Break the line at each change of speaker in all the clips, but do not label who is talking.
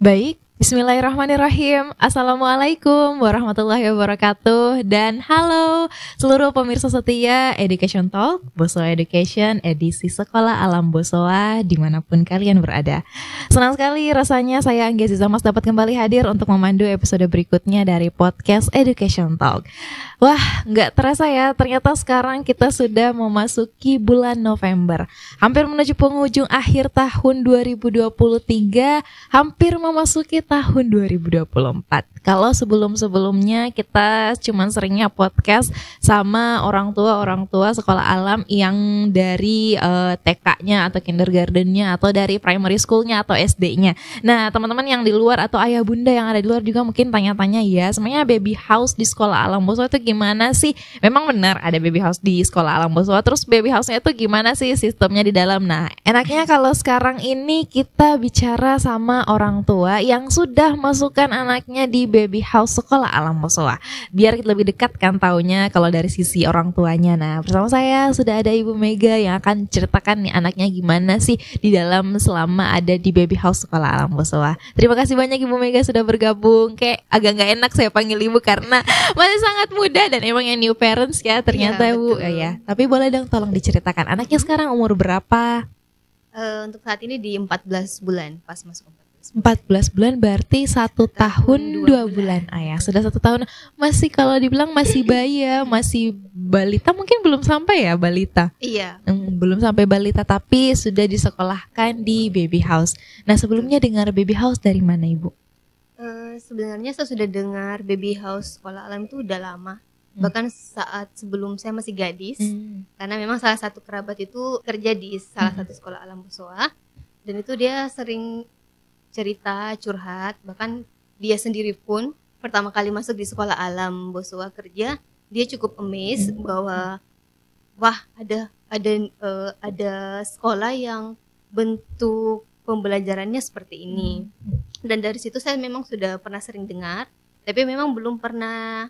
Baik, bismillahirrahmanirrahim. Assalamualaikum warahmatullahi wabarakatuh. Dan halo seluruh pemirsa setia Education Talk, Bosowa Education, edisi Sekolah Alam Bosowa, dimanapun kalian berada. Senang sekali rasanya saya Anggia Zizamas dapat kembali hadir untuk memandu episode berikutnya dari podcast Education Talk. Wah, nggak terasa ya, ternyata sekarang kita sudah memasuki bulan November. Hampir menuju penghujung akhir tahun 2023, hampir memasuki tahun 2024. Kalau sebelum-sebelumnya kita cuman seringnya podcast sama orang tua sekolah alam yang dari TK-nya atau kindergarten-nya atau dari primary school-nya atau SD-nya. Nah, teman-teman yang di luar atau ayah bunda yang ada di luar juga mungkin tanya-tanya ya, sebenarnya baby house di sekolah alam Bosowa itu gimana sih? Memang benar ada baby house di sekolah alam Bosowa. Terus baby house-nya itu gimana sih sistemnya di dalam? Nah, enaknya kalau sekarang ini kita bicara sama orang tua yang sudah masukkan anaknya di baby house sekolah alam Bosowa. Biar kita lebih dekat kan taunya kalau dari sisi orang tuanya. Nah, bersama saya sudah ada Ibu Mega yang akan ceritakan nih anaknya gimana sih di dalam selama ada di baby house sekolah alam Bosowa. Terima kasih banyak Ibu Mega sudah bergabung. Kayak agak nggak enak saya panggil Ibu karena masih sangat muda dan emang yang new parents ya ternyata ya, Bu. Ya, tapi boleh dong tolong diceritakan anaknya sekarang umur berapa?
Untuk saat ini di 14 bulan, pas masuk
14 bulan berarti 1 tahun 2 bulan. Ya, sudah 1 tahun. Masih kalau dibilang masih bayi ya, masih balita, mungkin belum sampai ya balita.
Iya.
Belum sampai balita tapi sudah disekolahkan di baby house. Nah, sebelumnya dengar baby house dari mana Ibu?
Sebenarnya saya sudah dengar baby house sekolah alam itu udah lama. Bahkan saat sebelum saya masih gadis. Karena memang salah satu kerabat itu kerja di salah satu sekolah alam Bosowa. Dan itu dia sering cerita, curhat, bahkan dia sendiri pun pertama kali masuk di sekolah alam Bosowa kerja, dia cukup amazed bahwa wah ada sekolah yang bentuk pembelajarannya seperti ini. Dan dari situ saya memang sudah pernah sering dengar, tapi memang belum pernah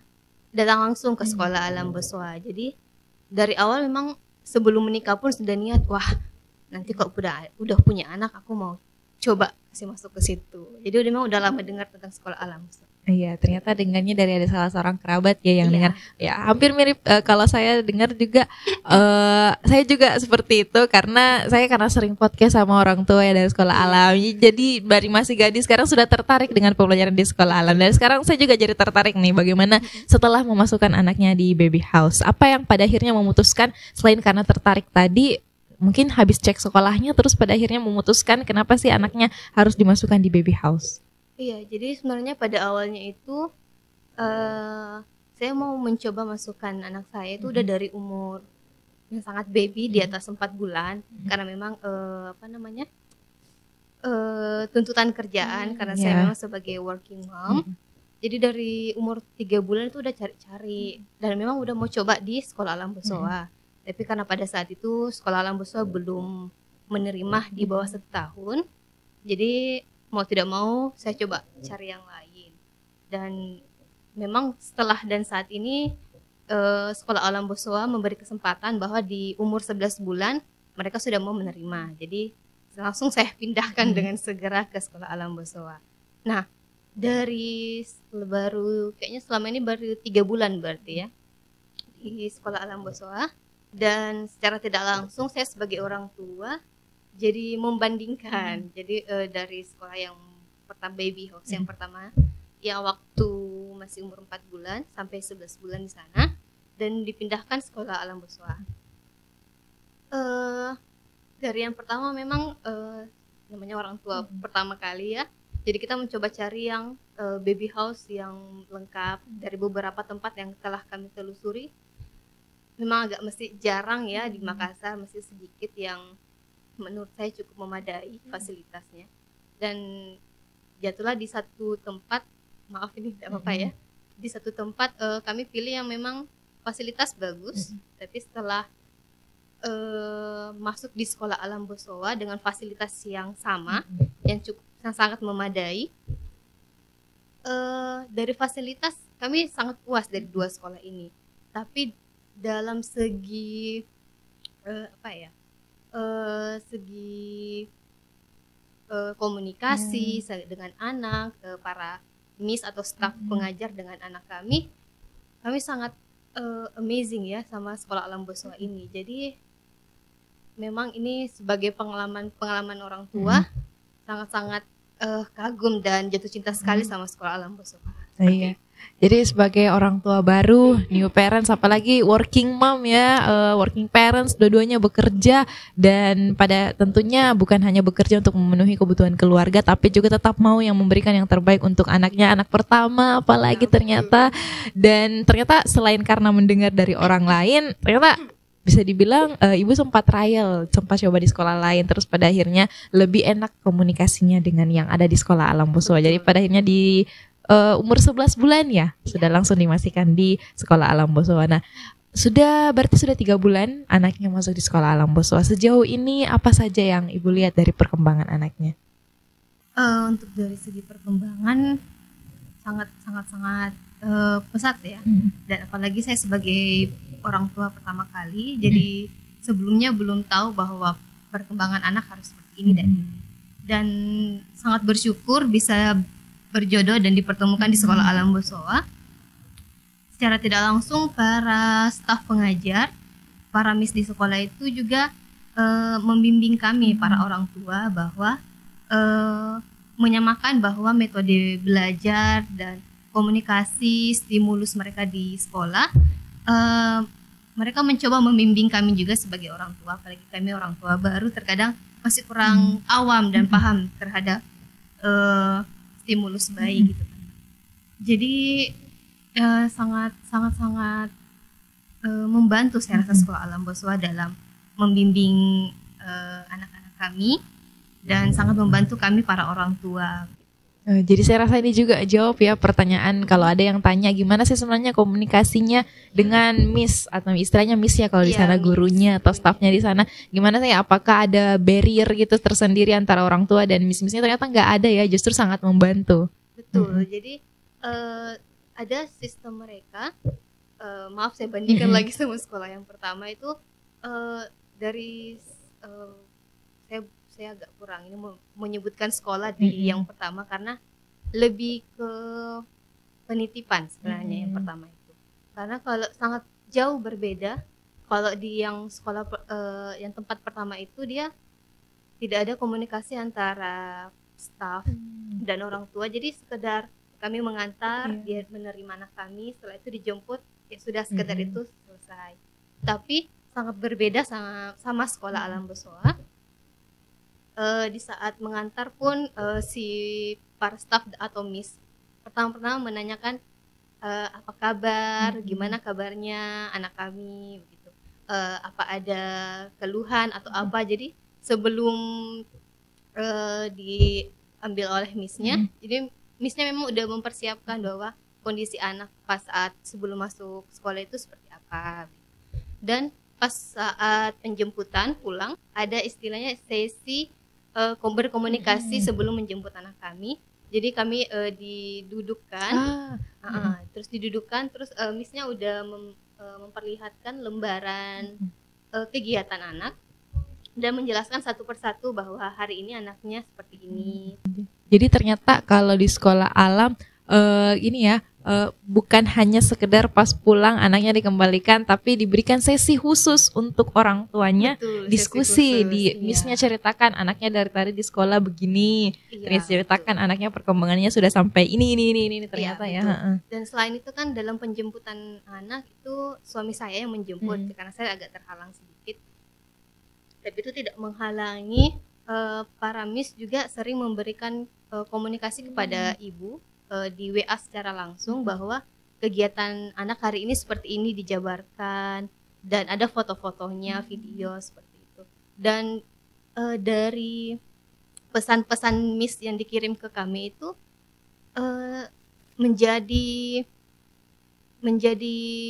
datang langsung ke sekolah alam Bosowa. Jadi dari awal memang sebelum menikah pun sudah niat, wah nanti kok udah punya anak aku mau coba kasih masuk ke situ. Jadi memang udah lama dengar tentang sekolah alam.
Iya, ternyata dengarnya dari ada salah seorang kerabat ya yang dengar. Ya, hampir mirip kalau saya dengar juga saya juga seperti itu karena sering podcast sama orang tua ya dari sekolah alam. Jadi dari masih gadis sekarang sudah tertarik dengan pembelajaran di sekolah alam. Dan sekarang saya juga jadi tertarik nih bagaimana setelah memasukkan anaknya di baby house. Apa yang pada akhirnya memutuskan selain karena tertarik tadi, mungkin habis cek sekolahnya terus pada akhirnya memutuskan kenapa sih anaknya harus dimasukkan di baby house?
Iya, jadi sebenarnya pada awalnya itu saya mau mencoba masukkan anak saya itu udah dari umur yang sangat baby di atas 4 bulan karena memang tuntutan kerjaan karena saya memang sebagai working mom. Jadi dari umur 3 bulan itu udah cari-cari dan memang udah mau coba di sekolah alam Bosowa. Tapi karena pada saat itu sekolah alam Bosowa belum menerima di bawah 1 tahun, jadi mau tidak mau saya coba cari yang lain. Dan memang setelah dan saat ini sekolah alam Bosowa memberi kesempatan bahwa di umur 11 bulan mereka sudah mau menerima. Jadi langsung saya pindahkan dengan segera ke sekolah alam Bosowa. Nah, dari kayaknya selama ini baru 3 bulan berarti ya di sekolah alam Bosowa. Dan secara tidak langsung saya sebagai orang tua jadi membandingkan. Jadi dari sekolah yang pertama baby house yang pertama yang waktu masih umur 4 bulan sampai 11 bulan di sana dan dipindahkan sekolah alam Bosowa. Dari yang pertama memang namanya orang tua pertama kali ya. Jadi kita mencoba cari yang baby house yang lengkap dari beberapa tempat yang telah kami telusuri. Memang agak mesti jarang ya di Makassar, mesti sedikit yang menurut saya cukup memadai fasilitasnya. Dan jatuhlah di satu tempat, maaf ini tidak apa-apa ya, di satu tempat kami pilih yang memang fasilitas bagus, tapi setelah masuk di sekolah alam Bosowa dengan fasilitas yang sama, yang cukup sangat memadai, dari fasilitas kami sangat puas dari 2 sekolah ini. Tapi dalam segi segi komunikasi dengan anak, para miss atau staf pengajar dengan anak kami sangat amazing ya sama sekolah Alam Boswa ini. Jadi memang ini sebagai pengalaman orang tua sangat-sangat kagum dan jatuh cinta sekali sama sekolah Alam Boswa.
Iya. Jadi sebagai orang tua baru, new parents, apalagi working mom ya, working parents, dua-duanya bekerja dan pada tentunya bukan hanya bekerja untuk memenuhi kebutuhan keluarga, tapi juga tetap mau yang memberikan yang terbaik untuk anaknya, anak pertama apalagi ternyata. Dan ternyata selain karena mendengar dari orang lain, ternyata bisa dibilang ibu sempat trial, sempat coba di sekolah lain, terus pada akhirnya lebih enak komunikasinya dengan yang ada di sekolah Alam Boswa. Jadi pada akhirnya di umur 11 bulan ya sudah langsung dimasukkan di sekolah Alam Boswa. Nah, berarti sudah 3 bulan anaknya masuk di sekolah Alam Boswa. Sejauh ini apa saja yang ibu lihat dari perkembangan anaknya?
Untuk dari segi perkembangan sangat pesat ya. Dan apalagi saya sebagai orang tua pertama kali, jadi sebelumnya belum tahu bahwa perkembangan anak harus seperti ini dan sangat bersyukur bisa berjodoh dan dipertemukan di sekolah Alam Boswa. Secara tidak langsung para staf pengajar, para miss di sekolah itu juga membimbing kami para orang tua bahwa menyamakan bahwa metode belajar dan komunikasi stimulus mereka di sekolah, mereka mencoba membimbing kami juga sebagai orang tua, apalagi kami orang tua baru terkadang masih kurang awam dan paham terhadap stimulus bayi gitu kan. Jadi sangat membantu saya rasa sekolah Alam Boswa dalam membimbing anak-anak kami dan sangat membantu kami para orang tua.
Jadi saya rasa ini juga jawab ya pertanyaan kalau ada yang tanya gimana sih sebenarnya komunikasinya dengan miss atau istilahnya miss ya kalau di sana gurunya atau stafnya di sana, gimana sih, apakah ada barrier gitu tersendiri antara orang tua dan miss-missnya? Ternyata nggak ada ya, justru sangat membantu.
Betul. Jadi ada sistem mereka, maaf saya bandingkan lagi sama sekolah yang pertama itu, dari saya agak kurang ini menyebutkan sekolah di yang pertama karena lebih ke penitipan sebenarnya yang pertama itu. Karena kalau sangat jauh berbeda, kalau di yang sekolah yang tempat pertama itu dia tidak ada komunikasi antara staf dan orang tua. Jadi sekedar kami mengantar, dia menerima anak kami, setelah itu dijemput, ya sudah sekedar itu selesai. Tapi sangat berbeda sama sekolah Alam Boswa. Di saat mengantar pun si para staff atau miss pertama-tama menanyakan apa kabar, gimana kabarnya anak kami, begitu. Apa ada keluhan atau apa. Jadi sebelum diambil oleh missnya, jadi missnya memang udah mempersiapkan bahwa kondisi anak pas saat sebelum masuk sekolah itu seperti apa. Dan pas saat penjemputan pulang ada istilahnya sesi berkomunikasi sebelum menjemput anak kami. Jadi kami didudukkan, terus didudukkan, terus missnya udah memperlihatkan lembaran kegiatan anak dan menjelaskan satu persatu bahwa hari ini anaknya seperti ini.
Jadi ternyata kalau di sekolah alam ini ya, bukan hanya sekedar pas pulang anaknya dikembalikan, tapi diberikan sesi khusus untuk orang tuanya. Betul, diskusi di missnya ceritakan anaknya dari tadi di sekolah begini, terus ceritakan anaknya perkembangannya sudah sampai ini ternyata ya.
Dan selain itu kan dalam penjemputan anak itu suami saya yang menjemput karena saya agak terhalang sedikit, tapi itu tidak menghalangi para miss juga sering memberikan komunikasi kepada ibu di WA secara langsung bahwa kegiatan anak hari ini seperti ini dijabarkan dan ada foto-fotonya, video seperti itu. Dan dari pesan-pesan miss yang dikirim ke kami itu menjadi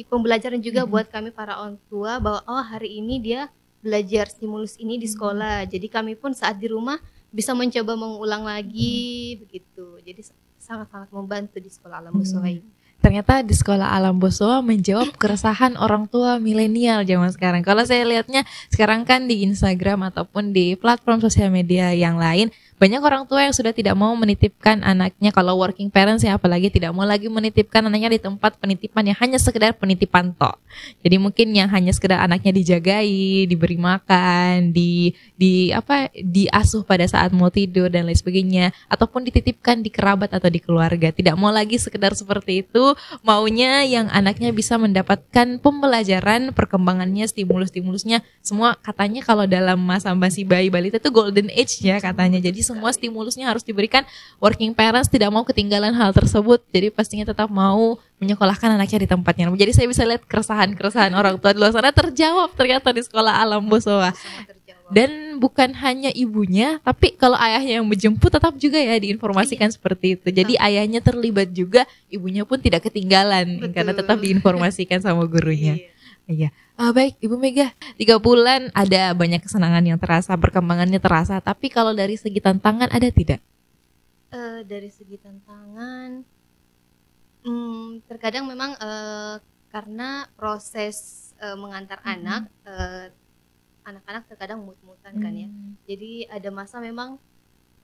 pembelajaran juga buat kami para orang tua bahwa hari ini dia belajar stimulus ini di sekolah. Jadi kami pun saat di rumah bisa mencoba mengulang lagi begitu. Jadi sangat-sangat membantu di sekolah Alam Boswa ini.
ternyata di sekolah Alam Bosowa menjawab keresahan orang tua milenial zaman sekarang. Kalau saya lihatnya sekarang kan di Instagram ataupun di platform sosial media yang lain, banyak orang tua yang sudah tidak mau menitipkan anaknya, kalau working parents ya apalagi, tidak mau lagi menitipkan anaknya di tempat penitipan yang hanya sekedar penitipan tok. Jadi mungkin yang hanya sekedar anaknya dijagai, diberi makan, diasuh pada saat mau tidur dan lain sebagainya, ataupun dititipkan di kerabat atau di keluarga. Tidak mau lagi sekedar seperti itu, maunya yang anaknya bisa mendapatkan pembelajaran, perkembangannya, stimulus-stimulusnya semua. Katanya kalau dalam masa masih bayi balita itu golden age ya katanya. Jadi semua stimulusnya harus diberikan. Working parents tidak mau ketinggalan hal tersebut. Jadi pastinya tetap mau menyekolahkan anaknya di tempatnya. Jadi saya bisa lihat keresahan orang tua di luar sana terjawab ternyata di sekolah Alam Bosowa. Dan bukan hanya ibunya, tapi kalau ayahnya yang menjemput tetap juga ya diinformasikan seperti itu. Jadi ayahnya terlibat juga, ibunya pun tidak ketinggalan. Betul. Karena tetap diinformasikan sama gurunya. Iya. Baik Ibu Mega, 3 bulan ada banyak kesenangan yang terasa, perkembangannya terasa. Tapi kalau dari segi tantangan ada tidak?
Dari segi tantangan, terkadang memang karena proses mengantar anak-anak terkadang mut-mutan kan ya. Jadi ada masa memang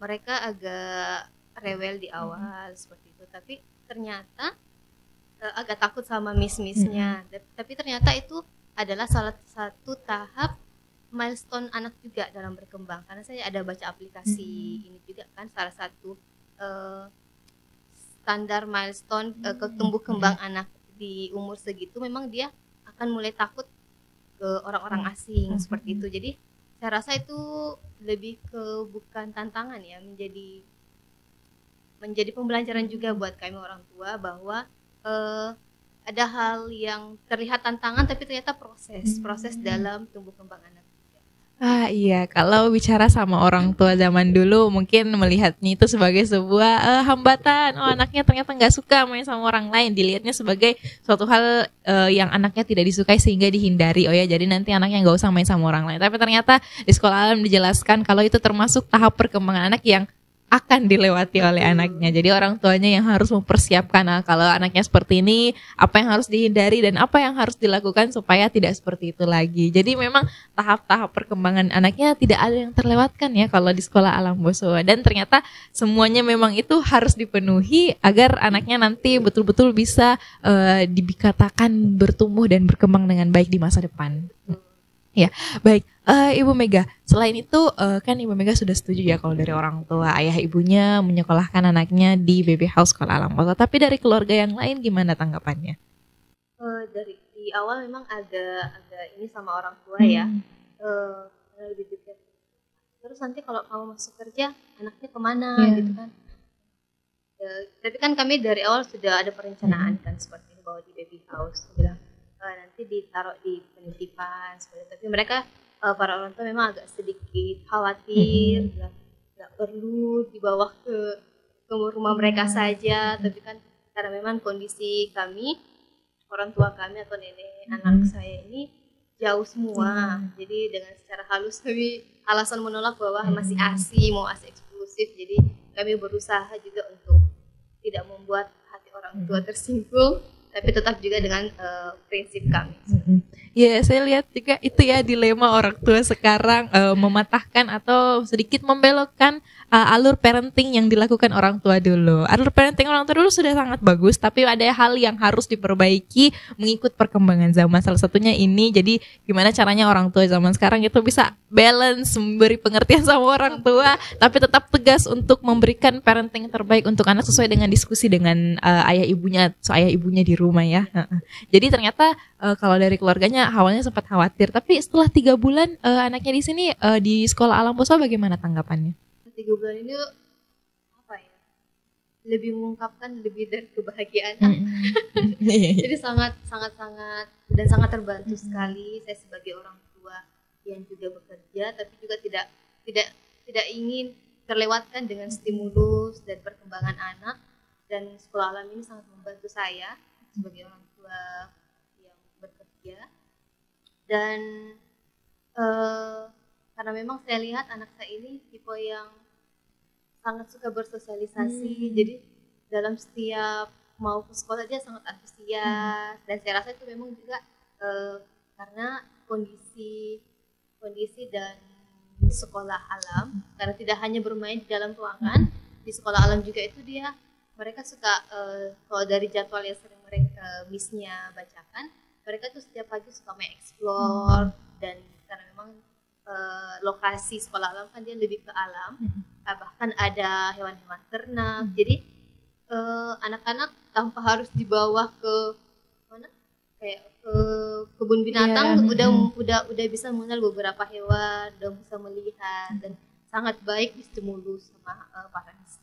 mereka agak rewel di awal seperti itu. Tapi ternyata agak takut sama miss-missnya. Tapi ternyata itu adalah salah satu tahap milestone anak juga dalam berkembang. Karena saya ada baca aplikasi ini juga kan, salah satu standar milestone tumbuh kembang anak di umur segitu, memang dia akan mulai takut ke orang-orang asing seperti itu. Jadi saya rasa itu lebih ke bukan tantangan ya, menjadi pembelajaran juga buat kami orang tua bahwa ada hal yang terlihat tantangan tapi ternyata proses dalam tumbuh kembang anak.
Iya, kalau bicara sama orang tua zaman dulu mungkin melihatnya itu sebagai sebuah hambatan. Anaknya ternyata nggak suka main sama orang lain, dilihatnya sebagai suatu hal yang anaknya tidak disukai sehingga dihindari. Jadi nanti anaknya nggak usah main sama orang lain. Tapi ternyata di sekolah Alam dijelaskan kalau itu termasuk tahap perkembangan anak yang akan dilewati oleh anaknya. Jadi orang tuanya yang harus mempersiapkan kalau anaknya seperti ini, apa yang harus dihindari dan apa yang harus dilakukan supaya tidak seperti itu lagi. Jadi memang tahap-tahap perkembangan anaknya tidak ada yang terlewatkan ya kalau di sekolah Alam Bosowa. Dan ternyata semuanya memang itu harus dipenuhi agar anaknya nanti betul-betul bisa dikatakan bertumbuh dan berkembang dengan baik di masa depan. Ya, baik. Ibu Mega, selain itu kan Ibu Mega sudah setuju ya kalau dari orang tua ayah ibunya menyekolahkan anaknya di baby house sekolah Alam Bosowa. Tapi dari keluarga yang lain gimana tanggapannya?
Dari di awal memang agak ini sama orang tua ya, lebih dekat. Terus nanti kalau kamu masuk kerja, anaknya kemana gitu kan? Tapi kan kami dari awal sudah ada perencanaan kan seperti ini, bahwa di baby house bilang nanti ditaruh di penitipan seperti itu. Tapi mereka para orang tua memang agak sedikit khawatir, nggak perlu dibawa ke rumah mereka saja. Tapi kan karena memang kondisi kami, orang tua kami atau nenek anak saya ini jauh semua, jadi dengan secara halus kami alasan menolak bahwa masih ASI, mau ASI eksklusif. Jadi kami berusaha juga untuk tidak membuat hati orang tua tersinggung, tapi tetap juga dengan prinsip kami.
Ya, saya lihat juga itu ya dilema orang tua sekarang, mematahkan atau sedikit membelokkan alur parenting yang dilakukan orang tua dulu. Alur parenting orang tua dulu sudah sangat bagus, tapi ada hal yang harus diperbaiki mengikut perkembangan zaman. Salah satunya ini, jadi gimana caranya orang tua zaman sekarang itu bisa balance, memberi pengertian sama orang tua, tapi tetap tegas untuk memberikan parenting terbaik untuk anak sesuai dengan diskusi dengan ayah ibunya di rumah ya. Jadi ternyata kalau dari keluarganya awalnya sempat khawatir, tapi setelah 3 bulan anaknya di sini di sekolah Alam Bosowa bagaimana tanggapannya?
3 bulan ini lebih mengungkapkan lebih dari kebahagiaan. Jadi sangat terbantu sekali saya sebagai orang tua yang juga bekerja, tapi juga tidak ingin terlewatkan dengan stimulus dan perkembangan anak. Dan sekolah Alam ini sangat membantu saya sebagai orang tua yang bekerja. Dan karena memang saya lihat anak saya ini tipe yang sangat suka bersosialisasi, jadi dalam setiap mau ke sekolah dia sangat antusias, dan saya rasa itu memang juga karena kondisi dan sekolah alam, karena tidak hanya bermain di dalam ruangan, di sekolah alam juga itu mereka suka kalau dari jadwal yang sering mereka missnya bacakan, mereka tuh setiap pagi suka main explore, dan karena memang lokasi sekolah alam kan dia lebih ke alam, bahkan ada hewan-hewan ternak, jadi anak-anak tanpa harus dibawa ke mana kayak ke kebun binatang, udah bisa mengenal beberapa hewan, udah bisa melihat, dan sangat baik distimulus sama parents.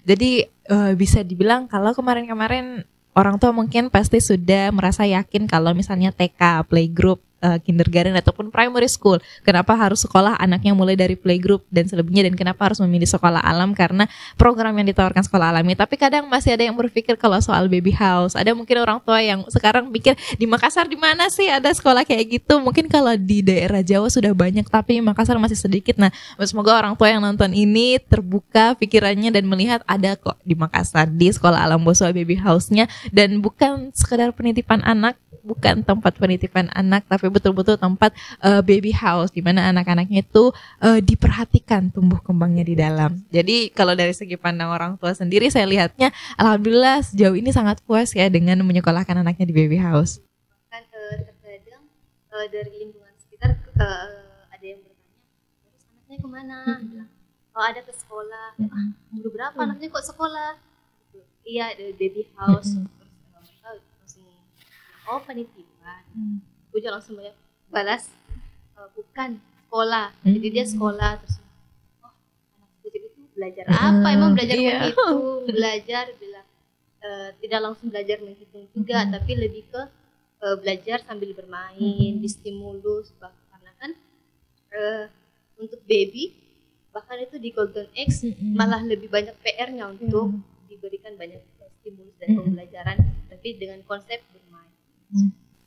Jadi bisa dibilang kalau kemarin-kemarin orang tua mungkin pasti sudah merasa yakin kalau misalnya TK, playgroup, kindergarten ataupun primary school, kenapa harus sekolah anaknya mulai dari playgroup dan selebihnya, dan kenapa harus memilih sekolah alam karena program yang ditawarkan sekolah alam ini. Tapi kadang masih ada yang berpikir kalau soal baby house, ada mungkin orang tua yang sekarang pikir di Makassar di mana sih ada sekolah kayak gitu. Mungkin kalau di daerah Jawa sudah banyak, tapi Makassar masih sedikit. Nah, semoga orang tua yang nonton ini terbuka pikirannya dan melihat ada kok di Makassar di sekolah alam Bosowa baby house-nya, dan bukan sekedar penitipan anak, bukan tempat penitipan anak, tapi betul-betul tempat baby house di mana anak-anaknya itu diperhatikan tumbuh kembangnya di dalam. Jadi kalau dari segi pandang orang tua sendiri, saya lihatnya alhamdulillah sejauh ini sangat puas ya dengan menyekolahkan anaknya di baby house.
Kan terkadang dari lingkungan sekitar ada yang bertanya, terus anaknya kemana? Kalau ada ke sekolah, umur berapa anaknya kok sekolah? Iya, ada baby house. Oh, penitipan. Gue juga langsung balas bukan sekolah. Jadi dia sekolah, terus anak kecil itu belajar apa? Emang belajar menghitung, belajar tidak langsung belajar menghitung juga, tapi lebih ke belajar sambil bermain, distimulus. Karena kan untuk baby bahkan itu di Golden Eggs malah lebih banyak PR-nya untuk diberikan banyak stimulus dan pembelajaran, tapi dengan konsep bermain.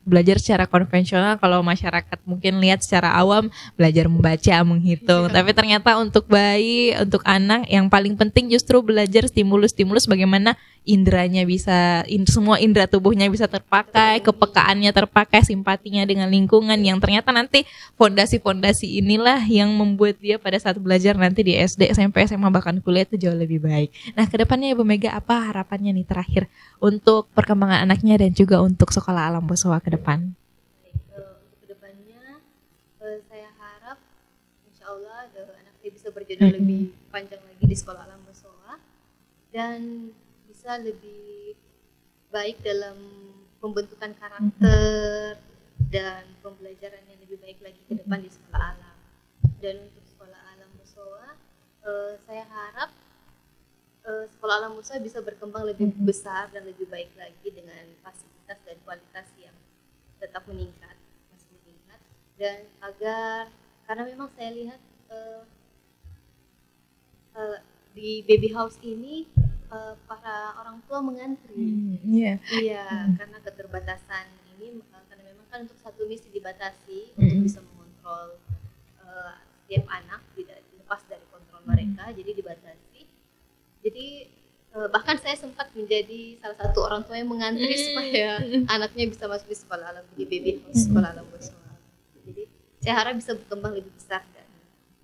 Belajar secara konvensional, kalau masyarakat mungkin lihat secara awam belajar membaca, menghitung, tapi ternyata untuk bayi, untuk anak yang paling penting justru belajar stimulus bagaimana indranya bisa, semua indera tubuhnya bisa terpakai, kepekaannya terpakai, simpatinya dengan lingkungan, yang ternyata nanti fondasi-fondasi inilah yang membuat dia pada saat belajar nanti di SD, SMP, SMA, bahkan kuliah itu jauh lebih baik. Nah, kedepannya Ibu Mega apa harapannya nih terakhir untuk perkembangan anaknya dan juga untuk sekolah alam Bosowa ke depan?
Untuk kedepannya saya harap insya Allah anaknya bisa berjodoh lebih panjang lagi di sekolah alam Bosowa, dan bisa lebih baik dalam pembentukan karakter dan pembelajaran yang lebih baik lagi ke depan di sekolah alam. Dan untuk sekolah alam Bosowa, saya harap sekolah alam Bosowa bisa berkembang lebih besar dan lebih baik lagi dengan fasilitas dan kualitas yang tetap meningkat, masih meningkat, dan agar, karena memang saya lihat di baby house ini para orang tua mengantri. Karena keterbatasan ini, karena memang kan untuk satu misi dibatasi untuk bisa mengontrol setiap anak, tidak lepas dari kontrol mereka, jadi dibatasi. Jadi bahkan saya sempat menjadi salah satu orang tua yang mengantri supaya anaknya bisa masuk di sekolah alam, di baby house sekolah alam Bosowa. Jadi saya harap bisa berkembang lebih besar dan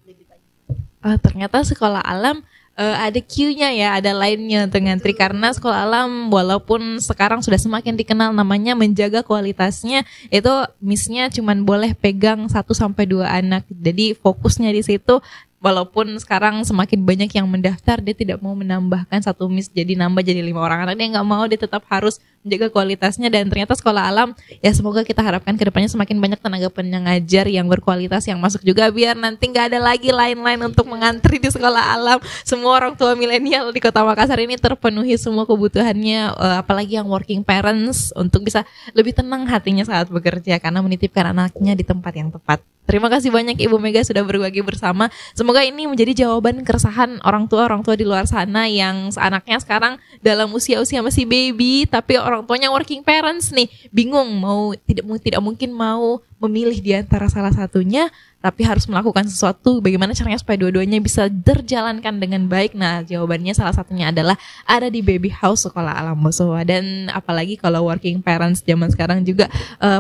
lebih banyak.
Ternyata sekolah alam ada queue-nya ya, ada line-nya untuk ngantri, karena sekolah alam walaupun sekarang sudah semakin dikenal namanya menjaga kualitasnya, itu miss-nya cuman boleh pegang 1-2 anak. Jadi fokusnya di situ. Walaupun sekarang semakin banyak yang mendaftar, dia tidak mau menambahkan 1 miss jadi nambah jadi 5 orang anak. Dia nggak mau, dia tetap harus menjaga kualitasnya. Dan ternyata sekolah alam, ya semoga kita harapkan kedepannya semakin banyak tenaga pengajar yang berkualitas yang masuk juga, biar nanti nggak ada lagi line-line untuk mengantri di sekolah alam. Semua orang tua milenial di Kota Makassar ini terpenuhi semua kebutuhannya, apalagi yang working parents, untuk bisa lebih tenang hatinya saat bekerja karena menitipkan anaknya di tempat yang tepat. Terima kasih banyak Ibu Mega sudah berbagi bersama. Semoga ini menjadi jawaban keresahan orang tua di luar sana yang anaknya sekarang dalam usia-usia masih baby, tapi orang tuanya working parents nih, bingung tidak mungkin mau memilih di antara salah satunya, tapi harus melakukan sesuatu, bagaimana caranya supaya dua-duanya bisa terjalankan dengan baik? Nah, jawabannya salah satunya adalah ada di Baby House Sekolah Alam Bosowa. Dan apalagi kalau working parents zaman sekarang juga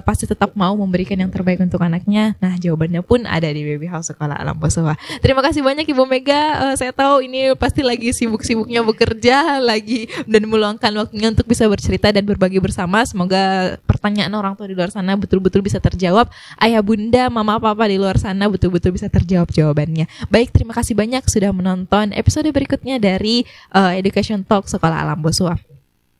pasti tetap mau memberikan yang terbaik untuk anaknya. Nah, jawabannya pun ada di Baby House Sekolah Alam Bosowa. Terima kasih banyak Ibu Mega. Saya tahu ini pasti lagi sibuk-sibuknya bekerja lagi dan meluangkan waktunya untuk bisa bercerita dan berbagi bersama. Semoga pertanyaan orang tua di luar sana betul-betul bisa terjawab. Ayah, bunda, mama, papa di luar sana betul-betul bisa terjawab jawabannya. Baik, terima kasih banyak sudah menonton episode berikutnya dari Education Talk Sekolah Alam Bosowa.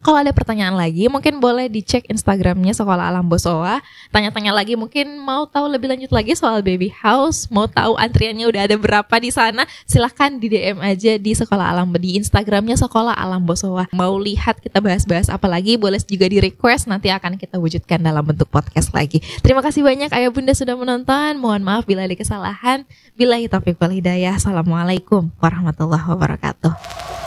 Kalau ada pertanyaan lagi, mungkin boleh dicek Instagramnya Sekolah Alam Bosowa. Tanya-tanya lagi, mungkin mau tahu lebih lanjut lagi soal Baby House, mau tahu antriannya udah ada berapa di sana, silahkan di DM aja di Sekolah Alam, di Instagramnya Sekolah Alam Bosowa. Mau lihat kita bahas-bahas apa lagi, boleh juga di request, nanti akan kita wujudkan dalam bentuk podcast lagi. Terima kasih banyak Ayah Bunda sudah menonton. Mohon maaf bila ada kesalahan. Billahi taufiq wal hidayah. Assalamualaikum warahmatullahi wabarakatuh.